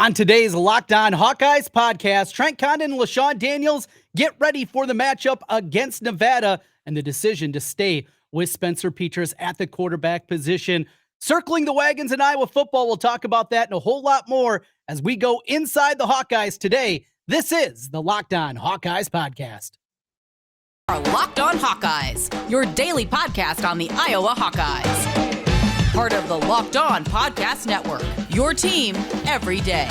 On today's Locked On Hawkeyes podcast, Trent Condon LeShun Daniels get ready for the matchup against Nevada and the decision to stay with Spencer Petras at the quarterback position. Circling the wagons in Iowa football, we'll talk about that and a whole lot more as we go inside the Hawkeyes today. This is the Locked On Hawkeyes podcast. Our Locked On Hawkeyes, your daily podcast on the Iowa Hawkeyes. Part of the Locked On Podcast Network, your team every day.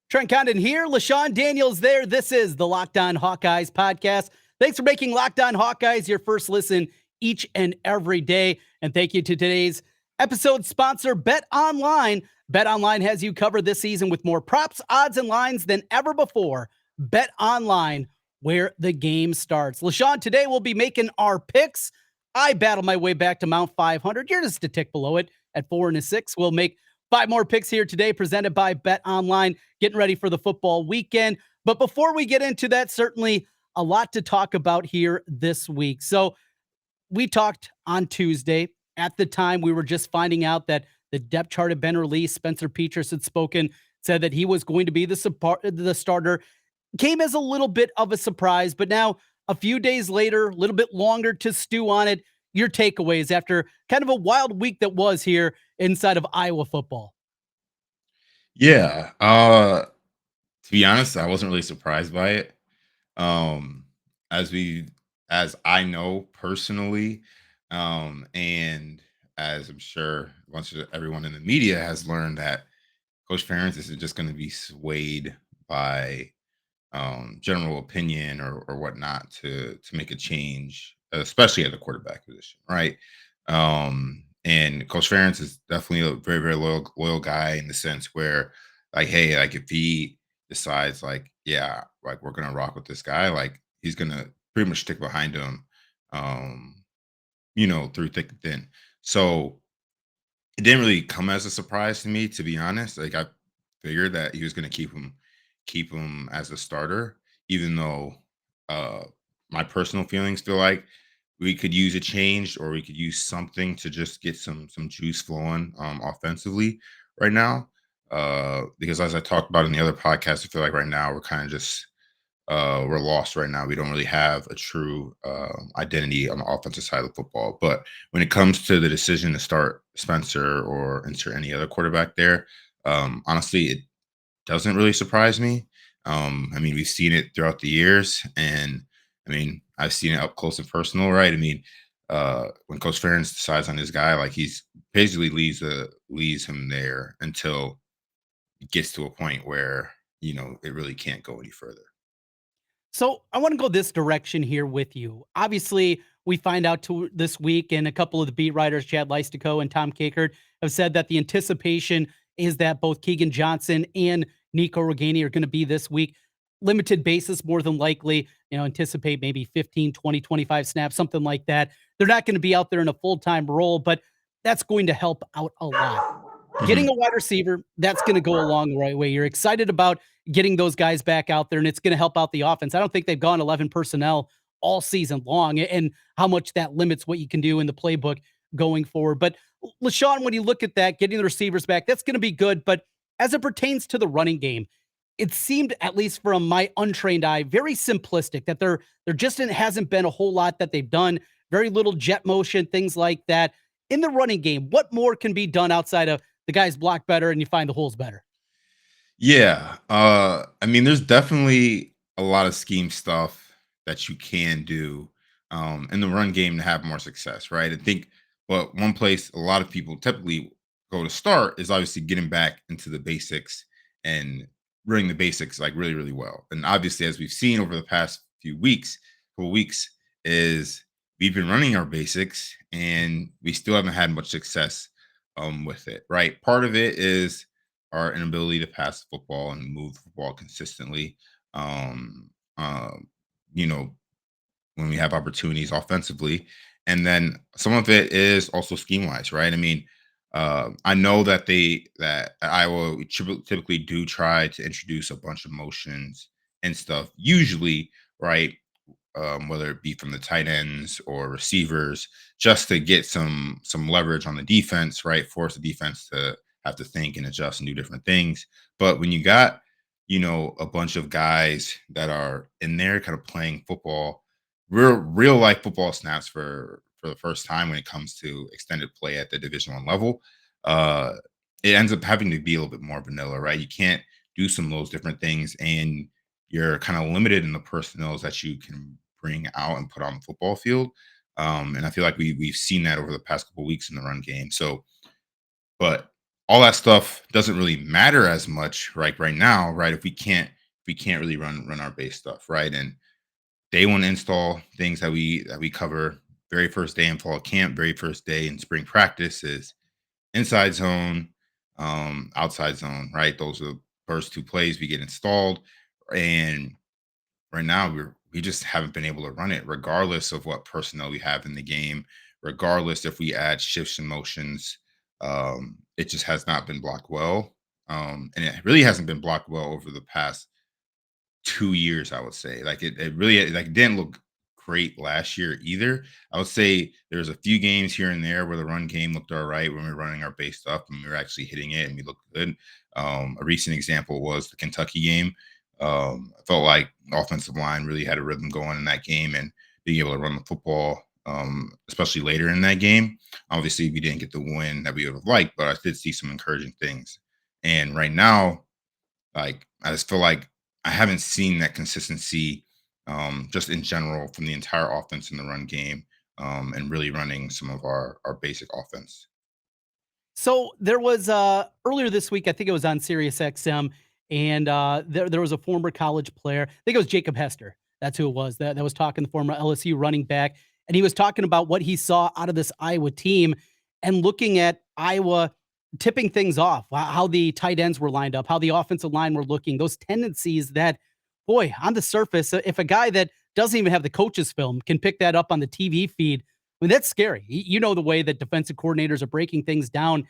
Trent Condon here, LeShun Daniels there. This is the Locked On Hawkeyes podcast. Thanks for making Locked On Hawkeyes your first listen each and every day. And thank you to today's episode sponsor, BetOnline. BetOnline has you covered this season with more props, odds, and lines than ever before. BetOnline, where the game starts. LeShun, today we'll be making our picks. I battled my way back to Mount 500. You're just a tick below it at 4-6. We'll make 5 more picks here today presented by BetOnline, getting ready for the football weekend. But before we get into that, certainly a lot to talk about here this week. So we talked on Tuesday. At the time, we were just finding out that the depth chart had been released. Spencer Petras had spoken, said that he was going to be the starter. Came as a little bit of a surprise, but now a few days later, a little bit longer to stew on it. Your takeaways after kind of a wild week that was here inside of Iowa football. Yeah. To be honest, I wasn't really surprised by it. As I know personally, and as I'm sure a bunch of everyone in the media has learned, that Coach Ferentz isn't just going to be swayed by general opinion or whatnot to make a change, especially at the quarterback position, right? And Coach Ferentz is definitely a very, very loyal guy in the sense where, like, hey, like if he decides, like, yeah, like we're gonna rock with this guy, like he's gonna pretty much stick behind him, through thick and thin. So it didn't really come as a surprise to me, to be honest. Like I figured that he was going to keep him as a starter, even though my personal feelings feel like we could use a change or we could use something to just get some juice flowing offensively right now. Because as I talked about in the other podcast, I feel like right now we're kind of just we're lost right now. We don't really have a true identity on the offensive side of the football. But when it comes to the decision to start Spencer or insert any other quarterback there, honestly, it doesn't really surprise me. I mean, we've seen it throughout the years, and I mean, I've seen it up close and personal, right? I mean, when Coach Ferentz decides on his guy, like he's basically leaves him there until it gets to a point where it really can't go any further. So I want to go this direction here with you. Obviously, we find out this week, and a couple of the beat writers, Chad Leistico and Tom Kakert, have said that the anticipation is that both Keegan Johnson and Nico Rogani are going to be this week. Limited basis, more than likely, anticipate maybe 15, 20, 25 snaps, something like that. They're not going to be out there in a full-time role, but that's going to help out a lot. Getting a wide receiver, that's going to go along the right way. You're excited about getting those guys back out there, and it's going to help out the offense. I don't think they've gone 11 personnel all season long, and how much that limits what you can do in the playbook going forward. But LeShun, when you look at that, getting the receivers back, that's going to be good. But as it pertains to the running game, it seemed, at least from my untrained eye, very simplistic, that there just hasn't been a whole lot that they've done, very little jet motion, things like that. In the running game, what more can be done outside of the guys block better and you find the holes better? Yeah. I mean, there's definitely a lot of scheme stuff that you can do in the run game to have more success, right? I think, but one place a lot of people typically go to start is obviously getting back into the basics and running the basics like really, really well. And obviously, as we've seen over the past couple weeks, is we've been running our basics and we still haven't had much success with it, right? Part of it is our inability to pass the football and move the football consistently. Um, you know, when we have opportunities offensively. And then some of it is also scheme wise, right? I mean, I know that Iowa typically do try to introduce a bunch of motions and stuff, usually, right? Whether it be from the tight ends or receivers, just to get some leverage on the defense, right? Force the defense to have to think and adjust and do different things. But when you got, a bunch of guys that are in there kind of playing football, real life football snaps for the first time when it comes to extended play at the Division 1 level, uh, it ends up having to be a little bit more vanilla, right? You can't do some of those different things, and you're kind of limited in the personnel that you can bring out and put on the football field. And I feel like we've seen that over the past couple of weeks in the run game. So, but all that stuff doesn't really matter as much right now, right? If we can't really run our base stuff, right? And day one install things that we cover very first day in fall camp, very first day in spring practice is inside zone, outside zone, right? Those are the first two plays we get installed. And right now we just haven't been able to run it regardless of what personnel we have in the game, regardless if we add shifts and motions. It just has not been blocked well. And it really hasn't been blocked well over the past 2 years, I would say. Like it really like didn't look great last year either. I would say there's a few games here and there where the run game looked all right when we were running our base stuff and we were actually hitting it and we looked good. A recent example was the Kentucky game. I felt like the offensive line really had a rhythm going in that game and being able to run the football, especially later in that game. Obviously, we didn't get the win that we would have liked, but I did see some encouraging things. And right now, like I just feel like I haven't seen that consistency, just in general from the entire offense in the run game, and really running some of our basic offense. So there was earlier this week, I think it was on Sirius XM, and there was a former college player. I think it was Jacob Hester. That's who it was that was talking, the former LSU running back, and he was talking about what he saw out of this Iowa team, and looking at Iowa tipping things off, how the tight ends were lined up, how the offensive line were looking, those tendencies that, boy, on the surface, if a guy that doesn't even have the coach's film can pick that up on the TV feed, I mean, that's scary. You know the way that defensive coordinators are breaking things down.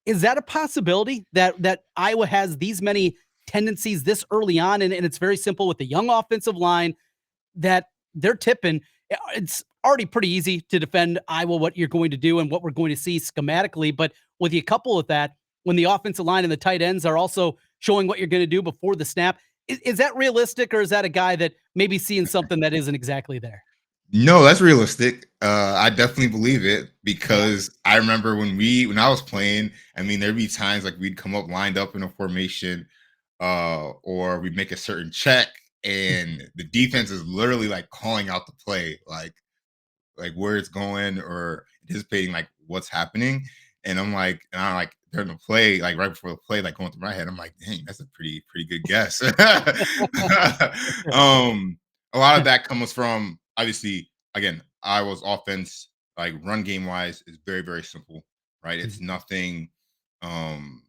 Is that a possibility that Iowa has these many tendencies this early on? And it's very simple with the young offensive line that they're tipping. It's already pretty easy to defend Iowa, what you're going to do and what we're going to see schematically. But with you couple of that, when the offensive line and the tight ends are also showing what you're going to do before the snap, is that realistic, or is that a guy that maybe seeing something that isn't exactly there? No, that's realistic. I definitely believe it Yeah. because I remember when I was playing, I mean, there'd be times like we'd come up lined up in a formation, or we'd make a certain check, and the defense is literally like calling out the play, like where it's going or anticipating like what's happening. And I'm like during the play, like right before the play, like going through my head, I'm like, dang, that's a pretty good guess. A lot of that comes from obviously again, Iowa's offense, like run game wise, is very simple, right? It's nothing um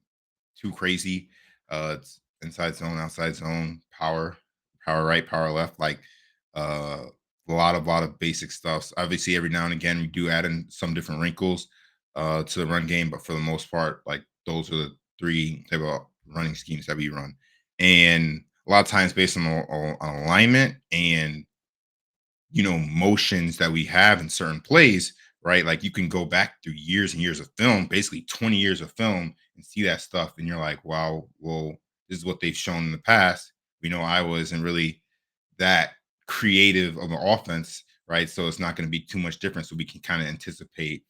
too crazy. It's inside zone, outside zone, power right, power left, like uh a lot of basic stuff. Obviously, every now and again we do add in some different wrinkles to the run game, but for the most part, like those are the three type of running schemes that we run. And a lot of times based on alignment and motions that we have in certain plays, right? Like you can go back through years and years of film, basically 20 years of film, and see that stuff. And you're like, wow, well, this is what they've shown in the past. We know Iowa isn't really that creative of an offense, right? So it's not going to be too much different. So we can kind of anticipate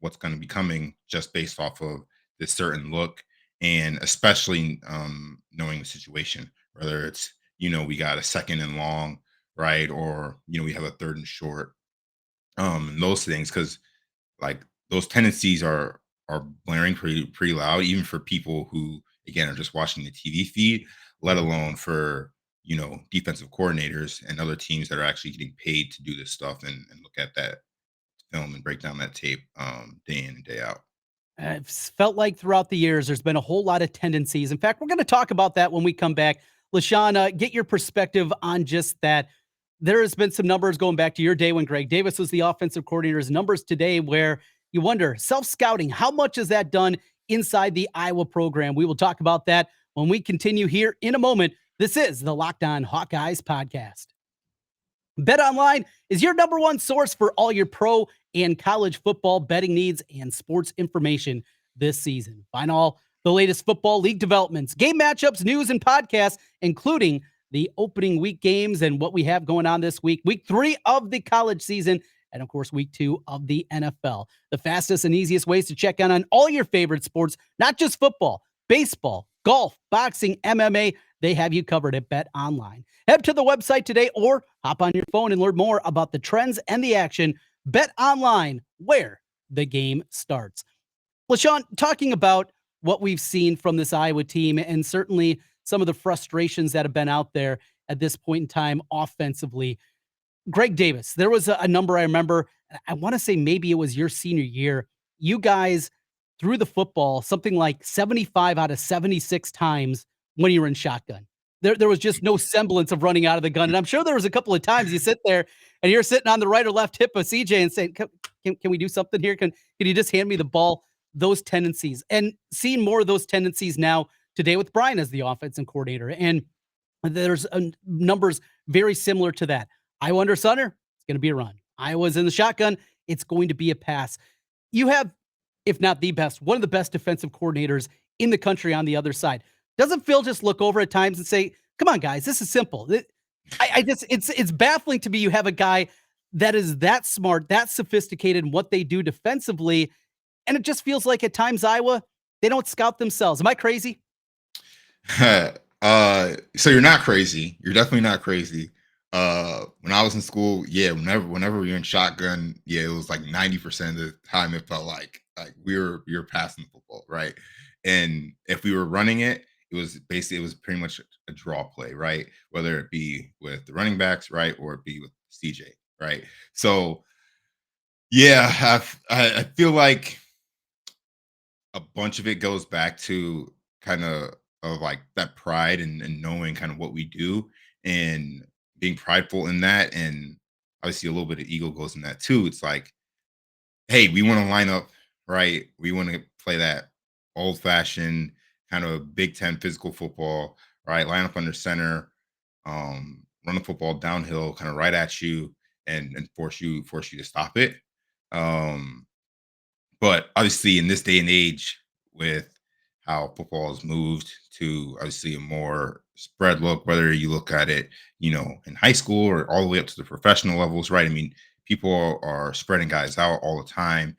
what's going to be coming just based off of this certain look, and especially knowing the situation, whether it's we got a second and long, right, or we have a third and short, and those things, because like those tendencies are blaring pretty loud, even for people who again are just watching the TV feed, let alone for defensive coordinators and other teams that are actually getting paid to do this stuff and look at that film and break down that tape day in and day out. I've felt like throughout the years, there's been a whole lot of tendencies. In fact, we're going to talk about that when we come back. LeShun, get your perspective on just that. There has been some numbers going back to your day when Greg Davis was the offensive coordinator's numbers today, where you wonder, self-scouting, how much is that done inside the Iowa program? We will talk about that when we continue here in a moment This is the Locked On Hawkeyes podcast. BetOnline is your number one source for all your pro and college football betting needs and sports information this season. Find all the latest football league developments, game matchups, news, and podcasts, including the opening week games and what we have going on this week, week 3 of the college season, and of course, week 2 of the NFL. The fastest and easiest ways to check on all your favorite sports, not just football, baseball, golf, boxing, MMA. They have you covered at BetOnline. Head to the website today or hop on your phone and learn more about the trends and the action. BetOnline, where the game starts. LeShun, talking about what we've seen from this Iowa team and certainly some of the frustrations that have been out there at this point in time offensively. Greg Davis, there was a number I remember. I want to say maybe it was your senior year. You guys threw the football something like 75 out of 76 times when you were in shotgun. There was just no semblance of running out of the gun. And I'm sure there was a couple of times you sit there and you're sitting on the right or left hip of CJ and saying, can we do something here? Can you just hand me the ball? Those tendencies, and seeing more of those tendencies now today with Brian as the offensive coordinator. And there's numbers very similar to that. Iowa under center, it's going to be a run. Iowa's in the shotgun, it's going to be a pass. You have, if not the best, one of the best defensive coordinators in the country on the other side. Doesn't Phil just look over at times and say, come on, guys, this is simple? It's baffling to me. You have a guy that is that smart, that sophisticated in what they do defensively. And it just feels like at times Iowa, they don't scout themselves. Am I crazy? So you're not crazy. You're definitely not crazy. When I was in school, yeah, whenever we were in shotgun, yeah, it was like 90% of the time it felt like we were passing the football, right? And if we were running it, it was pretty much a draw play, right? Whether it be with the running backs, right, or it be with CJ, right? So yeah, I feel like a bunch of it goes back to kind of like that pride and knowing kind of what we do and being prideful in that. And obviously a little bit of ego goes in that too. It's like, hey, we want to line up, right? We want to play that old fashioned kind of Big Ten physical football, right? Line up under center, run the football downhill, kind of right at you and force you to stop it. But obviously, in this day and age, with how football has moved to obviously a more spread look, whether you look at it, in high school or all the way up to the professional levels, right? I mean, people are spreading guys out all the time.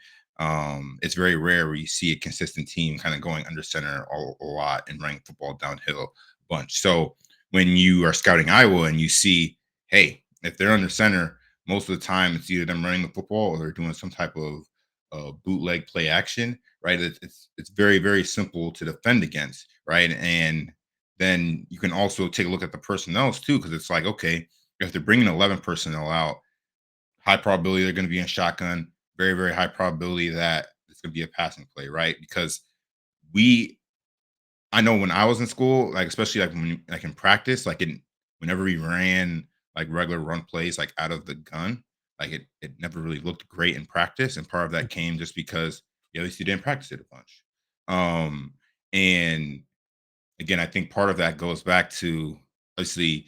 It's very rare where you see a consistent team kind of going under center a lot and running football downhill a bunch. So when you are scouting Iowa and you see, hey, if they're under center, most of the time it's either them running the football or they're doing some type of bootleg play action, right? It's very, very simple to defend against, right? And then you can also take a look at the personnel too, because it's like, okay, if they're bringing 11 personnel out, high probability they're going to be in shotgun, very, very high probability that it's going to be a passing play, right? Because I know when I was in school, like especially in practice, whenever we ran like regular run plays like out of the gun, like it never really looked great in practice, and part of that came just because at least you didn't practice it a bunch. And again, I think part of that goes back to obviously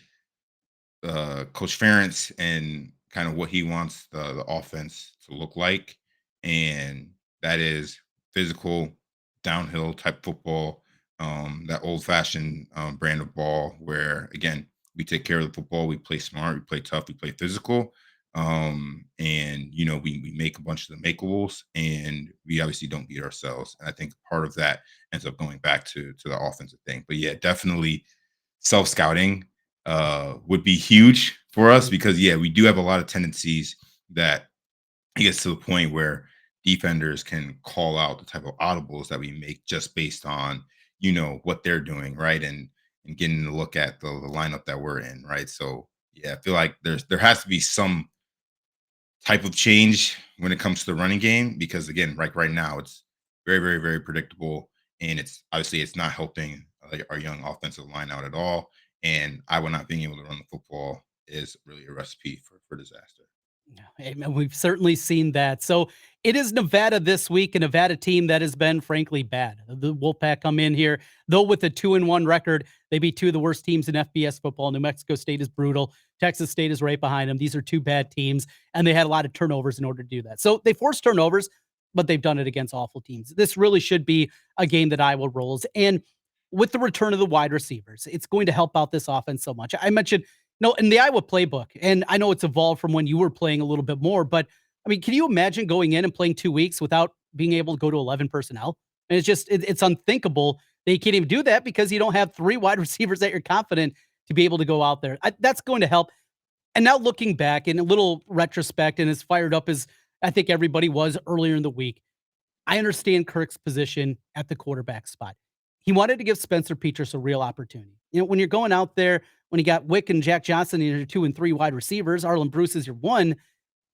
Coach Ferentz and kind of what he wants the offense to look like, and that is physical, downhill type football, that old fashioned brand of ball where again we take care of the football, we play smart, we play tough, we play physical. And we make a bunch of the makeables and we obviously don't beat ourselves. And I think part of that ends up going back to the offensive thing. But yeah, definitely self-scouting would be huge for us because yeah, we do have a lot of tendencies that it gets to the point where defenders can call out the type of audibles that we make just based on, what they're doing, right? And getting to look at the lineup that we're in, right? So yeah, I feel like there has to be some type of change when it comes to the running game because again, right now it's very, very, very predictable, and it's not helping our young offensive line out at all. And Iowa not being able to run the football is really a recipe for disaster. And we've certainly seen that. So it is Nevada this week, a Nevada team that has been frankly bad. The Wolfpack come in here, though with a 2-1 record, they beat two of the worst teams in FBS football. New Mexico State is brutal. Texas State is right behind them. These are two bad teams, and they had a lot of turnovers in order to do that. So they forced turnovers, but they've done it against awful teams. This really should be a game that Iowa rolls. And with the return of the wide receivers, it's going to help out this offense so much. I mentioned no, in the Iowa playbook, and I know it's evolved from when you were playing a little bit more, but I mean, can you imagine going in and playing 2 weeks without being able to go to 11 personnel? And it's unthinkable that you can't even do that because you don't have three wide receivers that you're confident to be able to go out there. That's going to help. And now looking back in a little retrospect and as fired up as I think everybody was earlier in the week, I understand Kirk's position at the quarterback spot. He wanted to give Spencer Petras a real opportunity. You know, when you're going out there, when you got Wick and Jack Johnson in your 2 and 3 wide receivers, Arlen Bruce is your 1,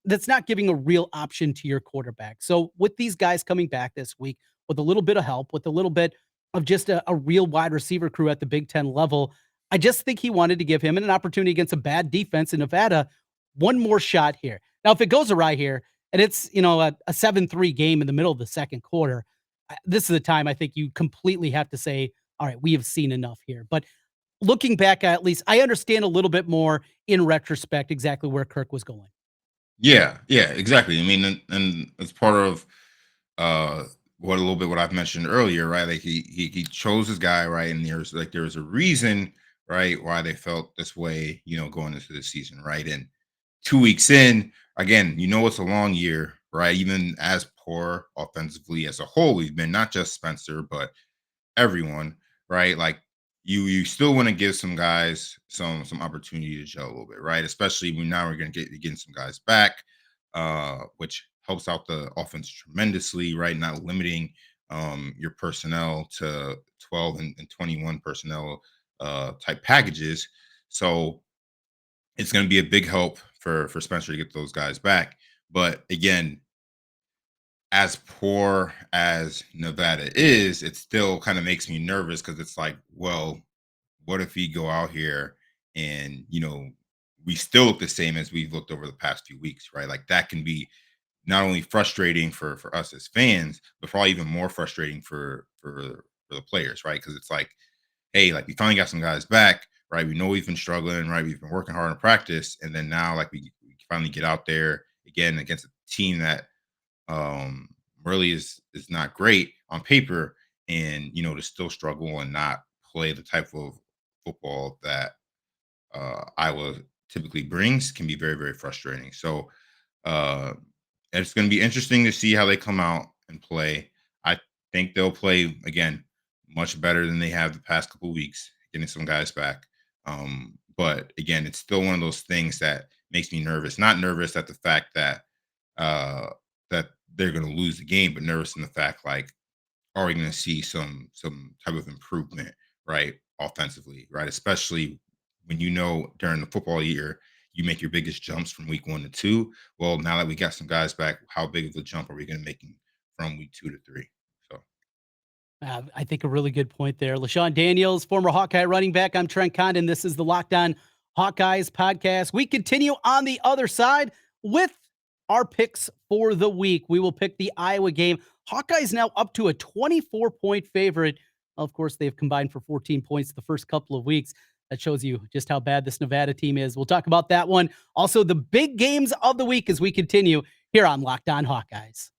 that's not giving a real option to your quarterback. So with these guys coming back this week with a little bit of help, with a little bit of just a real wide receiver crew at the Big Ten level, I just think he wanted to give him an opportunity against a bad defense in Nevada, one more shot here. Now, if it goes awry here and it's, you know, a 7-3 game in the middle of the second quarter, this is the time I think you completely have to say, all right, we have seen enough here. But looking back, at least I understand a little bit more in retrospect exactly where Kirk was going. Yeah, yeah, exactly. I mean, and it's part of uh what a little bit what I've mentioned earlier, right? Like he chose his guy, right? And there's a reason, right, why they felt this way, going into the season, right? And 2 weeks in, again, it's a long year, right? Even as poor offensively as a whole, we've been not just Spencer, but everyone, right? Like you still want to give some guys some opportunity to gel a little bit, right? Especially when now we're going to get getting some guys back, which helps out the offense tremendously, right? Not limiting your personnel to 12 and 21 personnel type packages. So it's going to be a big help for Spencer to get those guys back. But again, as poor as Nevada is, it still kind of makes me nervous because it's like, well, what if we go out here and we still look the same as we've looked over the past few weeks, right? Like that can be not only frustrating for us as fans, but probably even more frustrating for the players, right? Because it's like, hey, like we finally got some guys back, right? We know we've been struggling, right? We've been working hard in practice, and then now like we finally get out there again against a team that really is not great on paper, and to still struggle and not play the type of football that Iowa typically brings can be very, very frustrating. So uh it's going to be interesting to see how they come out and play. I think they'll play again much better than they have the past couple of weeks, getting some guys back. But again, it's still one of those things that makes me nervous. Not nervous at the fact that uh that they're going to lose the game, but nervous in the fact like, are we going to see some type of improvement, right, offensively, right? Especially when during the football year you make your biggest jumps from week 1 to 2. Well, now that we got some guys back, how big of a jump are we going to make from week 2 to 3? So I think a really good point there. LeShun Daniels, former Hawkeye running back. I'm Trent Condon. This is the Locked On Hawkeyes podcast. We continue on the other side with our picks for the week. We will pick the Iowa game. Hawkeyes now up to a 24-point favorite. Of course, they've combined for 14 points the first couple of weeks. That shows you just how bad this Nevada team is. We'll talk about that one. Also, the big games of the week as we continue here on Locked On Hawkeyes.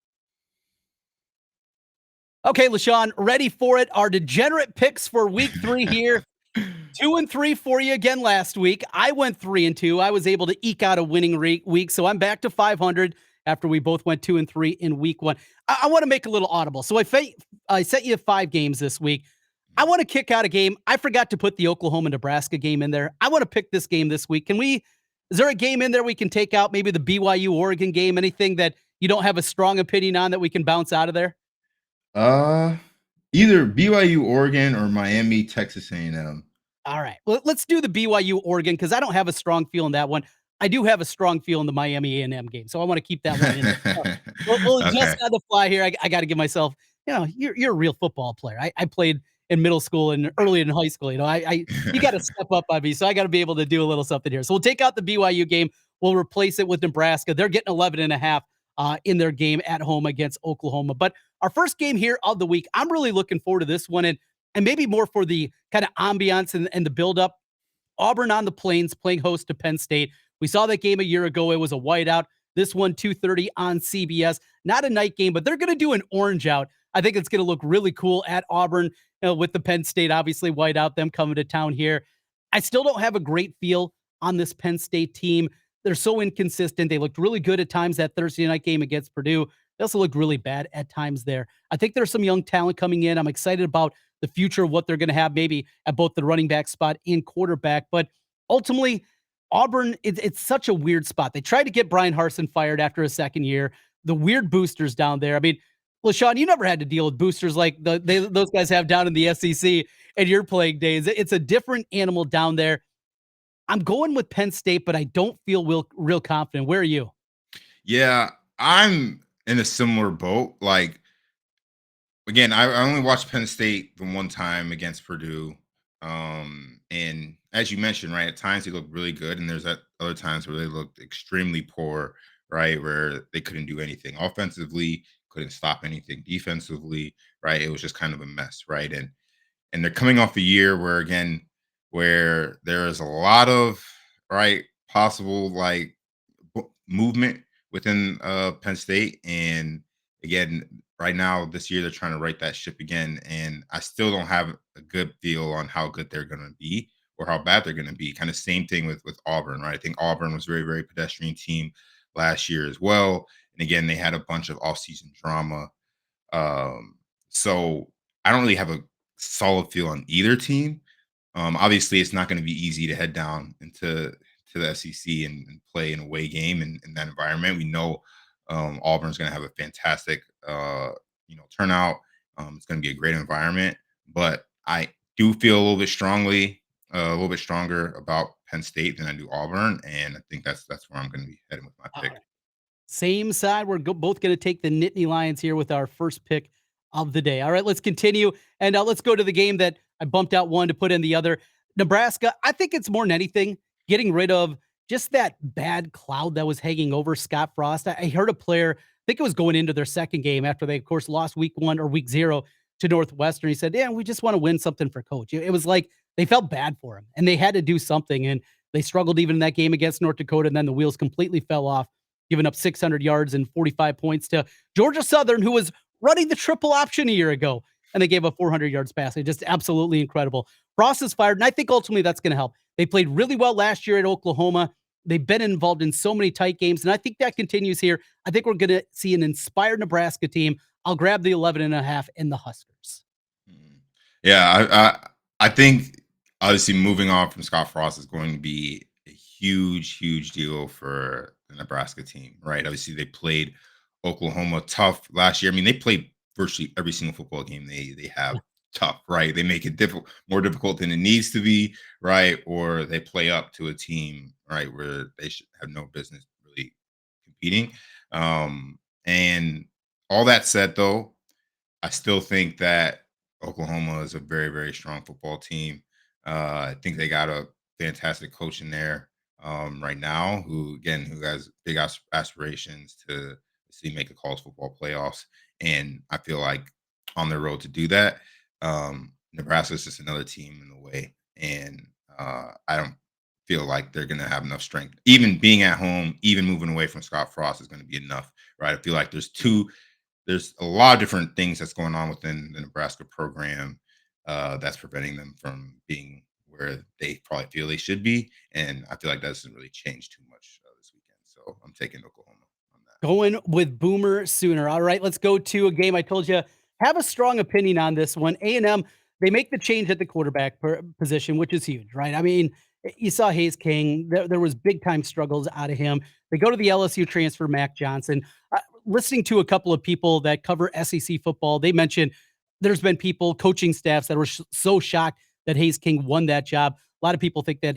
Okay, LeShun, ready for it. Our degenerate picks for week 3 here. 2 and 3 for you again last week. I went 3 and 2. I was able to eke out a winning week, so I'm back to 500 after we both went 2 and 3 in week 1. I want to make a little audible. So I set you 5 games this week. I want to kick out a game. I forgot to put the Oklahoma-Nebraska game in there. I want to pick this game this week. Is there a game in there we can take out? Maybe the BYU-Oregon game? Anything that you don't have a strong opinion on that we can bounce out of there? Either BYU Oregon or Miami Texas A&M. All right. Well, let's do the BYU Oregon because I don't have a strong feel in that one. I do have a strong feel in the Miami A&M game, so I want to keep that one in there. We'll adjust on the fly here. I got to give myself, you're a real football player. I played in middle school and early in high school. You got to step up on me, so I got to be able to do a little something here. So we'll take out the BYU game. will replace it with Nebraska. They're getting 11.5 in their game at home against Oklahoma. But our first game here of the week, I'm really looking forward to this one, and maybe more for the kind of ambiance and the buildup. Auburn on the Plains playing host to Penn State. We saw that game a year ago. It was a whiteout. This one, 2:30 on CBS. Not a night game, but they're going to do an orange out. I think it's going to look really cool at Auburn, with the Penn State, obviously, whiteout, them coming to town here. I still don't have a great feel on this Penn State team. They're so inconsistent. They looked really good at times that Thursday night game against Purdue. They also looked really bad at times there. I think there's some young talent coming in. I'm excited about the future of what they're going to have maybe at both the running back spot and quarterback. But ultimately, Auburn, it's such a weird spot. They tried to get Brian Harsin fired after a second year. The weird boosters down there. I mean, LeShun, you never had to deal with boosters like those guys have down in the SEC in your playing days. It's a different animal down there. I'm going with Penn State, but I don't feel real confident. Where are you? Yeah, I'm in a similar boat. Like, again, I only watched Penn State the one time against Purdue. And as you mentioned, right, at times they looked really good, and there's at other times where they looked extremely poor, right, where they couldn't do anything offensively, couldn't stop anything defensively, right? It was just kind of a mess, right? And they're coming off a year where, again, where there is a lot of, right, possible like movement within Penn State. And again, right now this year they're trying to right that ship again, and I still don't have a good feel on how good they're going to be or how bad they're going to be. Kind of same thing with Auburn, right? I think Auburn was very, very pedestrian team last year as well, and again they had a bunch of offseason drama. So I don't really have a solid feel on either team. Obviously, it's not going to be easy to head down into the SEC and play an away game in that environment. We know Auburn's going to have a fantastic, turnout. It's going to be a great environment, but I do feel a little bit stronger about Penn State than I do Auburn, and I think that's where I'm going to be heading with my pick. Same side. We're both going to take the Nittany Lions here with our first pick of the day. All right, let's continue. And let's go to the game that I bumped out one to put in the other. Nebraska, I think it's more than anything getting rid of just that bad cloud that was hanging over Scott Frost. I heard a player, I think it was going into their second game after they, of course, lost week 0 to Northwestern. He said, yeah, we just want to win something for coach. It was like they felt bad for him and they had to do something. And they struggled even in that game against North Dakota. And then the wheels completely fell off, giving up 600 yards and 45 points to Georgia Southern, who was running the triple option a year ago. And they gave up 400 yards passing. Just absolutely incredible. Frost is fired, and I think ultimately that's going to help. They played really well last year at Oklahoma. They've been involved in so many tight games, and I think that continues here. I think we're going to see an inspired Nebraska team. I'll grab the 11.5 in the Huskers. Yeah, I think obviously moving on from Scott Frost is going to be a huge, huge deal for the Nebraska team, right? Obviously, they played Oklahoma tough last year. I mean, they played virtually every single football game they have tough, right? They make it more difficult than it needs to be, right? Or they play up to a team, right, where they should have no business really competing. And all that said, though, I still think that Oklahoma is a very, very strong football team. I think they got a fantastic coach in there right now who has big aspirations to see make a college football playoffs. And I feel like on their road to do that, Nebraska is just another team in the way. And I don't feel like they're going to have enough strength. Even being at home, even moving away from Scott Frost is going to be enough, right? I feel like there's a lot of different things that's going on within the Nebraska program that's preventing them from being where they probably feel they should be. And I feel like that doesn't really change too much this weekend. So I'm taking Oklahoma on that. Going with Boomer Sooner. All right, let's go to a game I told you have a strong opinion on this one. A&M, they make the change at the quarterback position, which is huge, right? I mean, you saw Hayes King. There was big-time struggles out of him. They go to the LSU transfer, Mac Johnson. Listening to a couple of people that cover SEC football, they mentioned there's been people, coaching staffs that were so shocked that Hayes King won that job. A lot of people think that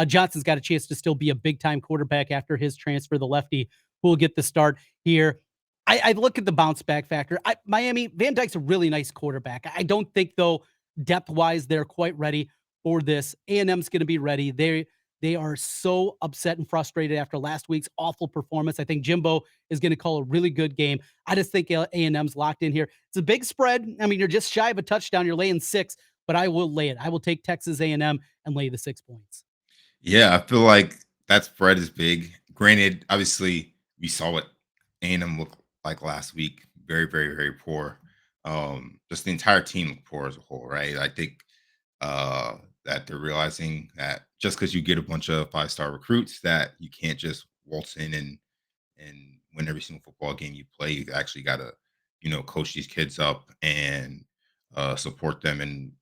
Johnson's got a chance to still be a big-time quarterback after his transfer, the lefty, who will get the start here. I look at the bounce back factor. Miami, Van Dyke's a really nice quarterback. I don't think, though, depth-wise, they're quite ready for this. A&M's going to be ready. They They are so upset and frustrated after last week's awful performance. I think Jimbo is going to call a really good game. I just think A&M's locked in here. It's a big spread. I mean, you're just shy of a touchdown. You're laying 6, but I will lay it. I will take Texas A&M and lay the 6 points. Yeah, I feel like that spread is big. Granted, obviously, we saw what A&M looked like last week. Very, very, very poor. Just the entire team looked poor as a whole, right? I think that they're realizing that just because you get a bunch of 5-star recruits, that you can't just waltz in and win every single football game you play. You actually got to, coach these kids up and support them and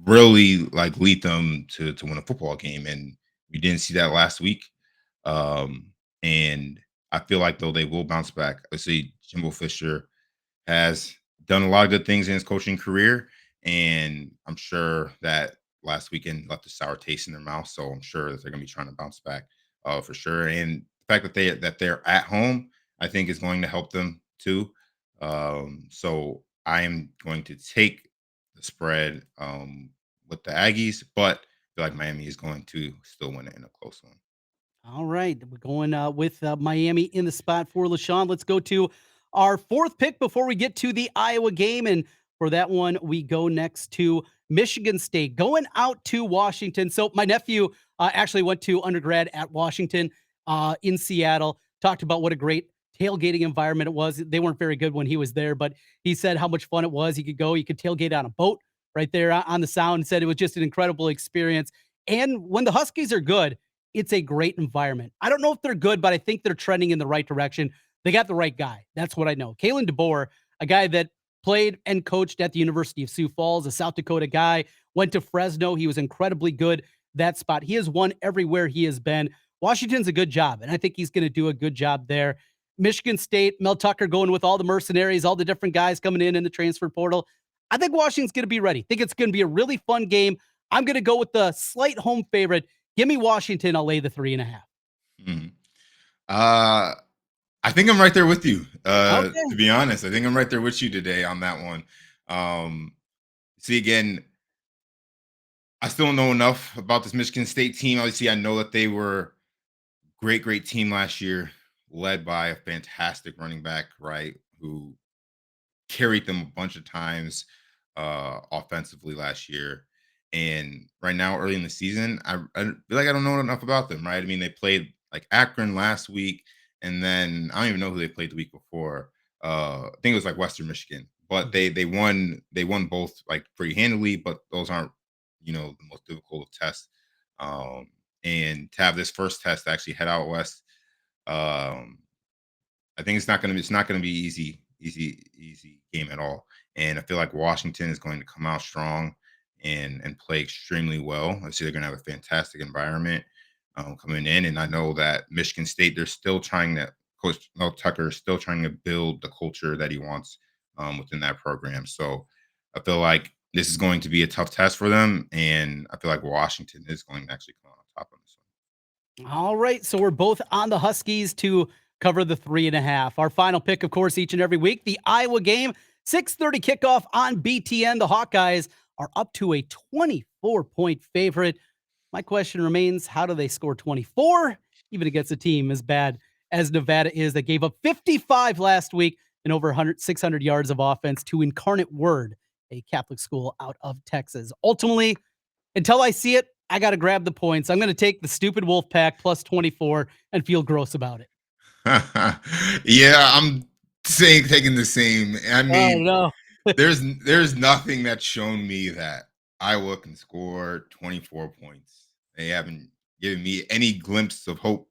really like lead them to win a football game. And we didn't see that last week. And I feel like though they will bounce back. Let's see, Jimbo Fisher has done a lot of good things in his coaching career, and I'm sure that last weekend left a sour taste in their mouth. So I'm sure that they're going to be trying to bounce back for sure. And the fact that they're at home, I think, is going to help them too. So I am going to take the spread with the Aggies, but I feel like Miami is going to still win it in a close one. All right. We're going with Miami in the spot for LeShun. Let's go to our 4th pick before we get to the Iowa game. And for that one, we go next to Michigan State, going out to Washington. So my nephew actually went to undergrad at Washington in Seattle, talked about what a great tailgating environment it was. They weren't very good when he was there, but he said how much fun it was. He could go, you could tailgate on a boat right there on the Sound, said it was just an incredible experience. And when the Huskies are good, it's a great environment. I don't know if they're good, but I think they're trending in the right direction. They got the right guy. That's what I know. Kalen DeBoer, a guy that played and coached at the University of Sioux Falls, a South Dakota guy, went to Fresno. He was incredibly good that spot. He has won everywhere he has been. Washington's a good job, and I think he's going to do a good job there. Michigan State, Mel Tucker going with all the mercenaries, all the different guys coming in the transfer portal. I think Washington's going to be ready. I think it's going to be a really fun game. I'm going to go with the slight home favorite. Give me Washington. I'll lay the 3.5. Mhm. I think I'm right there with you. Okay. To be honest, I think I'm right there with you today on that one. See, again, I still don't know enough about this Michigan State team. Obviously, I know that they were great team last year, led by a fantastic running back, right, who carried them a bunch of times offensively last year. And right now, early in the season, I feel like I don't know enough about them, right? I mean, they played like Akron last week, and then I don't even know who they played the week before. I think it was like Western Michigan, but they won both like pretty handily. But those aren't the most difficult of tests. And to have this first test to actually head out west, um, I think it's not going to be easy game at all. And I feel like Washington is going to come out strong and play extremely well. I see they're going to have a fantastic environment coming in, and I know that Michigan State, they're still trying to Coach Mel Tucker is still trying to build the culture that he wants within that program. So I feel like this is going to be a tough test for them, and I feel like Washington is going to actually come out on top on this one. All right. So we're both on the Huskies to cover the 3.5. Our final pick, of course, each and every week, the Iowa game, 6:30 kickoff on BTN. The Hawkeyes are up to a 24-point favorite. My question remains, how do they score 24, even against a team as bad as Nevada is, that gave up 55 last week and over 600 yards of offense to Incarnate Word, a Catholic school out of Texas. Ultimately, until I see it, I got to grab the points. I'm going to take the stupid Wolfpack plus 24 and feel gross about it. Yeah, I'm taking the same. I mean, no. there's nothing that's shown me that Iowa can score 24 points. They haven't given me any glimpse of hope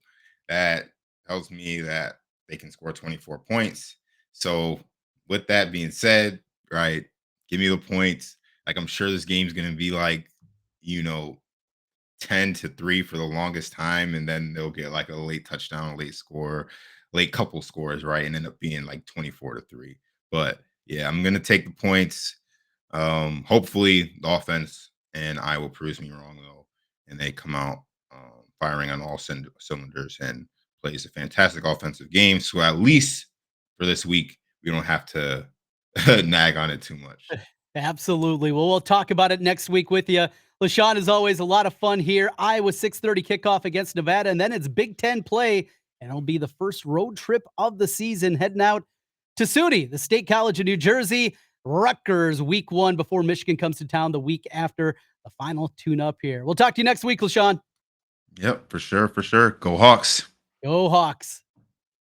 that tells me that they can score 24 points. So with that being said, right, give me the points. Like, I'm sure this game's going to be like, 10-3 for the longest time, and then they'll get like a late touchdown, a late score, late couple scores, right, and end up being like 24-3. But yeah, I'm gonna take the points. Hopefully the offense and Iowa proves me wrong though, and they come out firing on all cylinders and plays a fantastic offensive game. So at least for this week, we don't have to nag on it too much. Absolutely. Well, we'll talk about it next week with you. LeShun, is always a lot of fun here. Iowa 6:30 kickoff against Nevada, and then it's Big Ten play, and it'll be the first road trip of the season heading out to SUNY, the State College of New Jersey. Rutgers week 1 before Michigan comes to town the week after the final tune-up here. We'll talk to you next week, LeShun. Yep, for sure. Go Hawks. Go Hawks.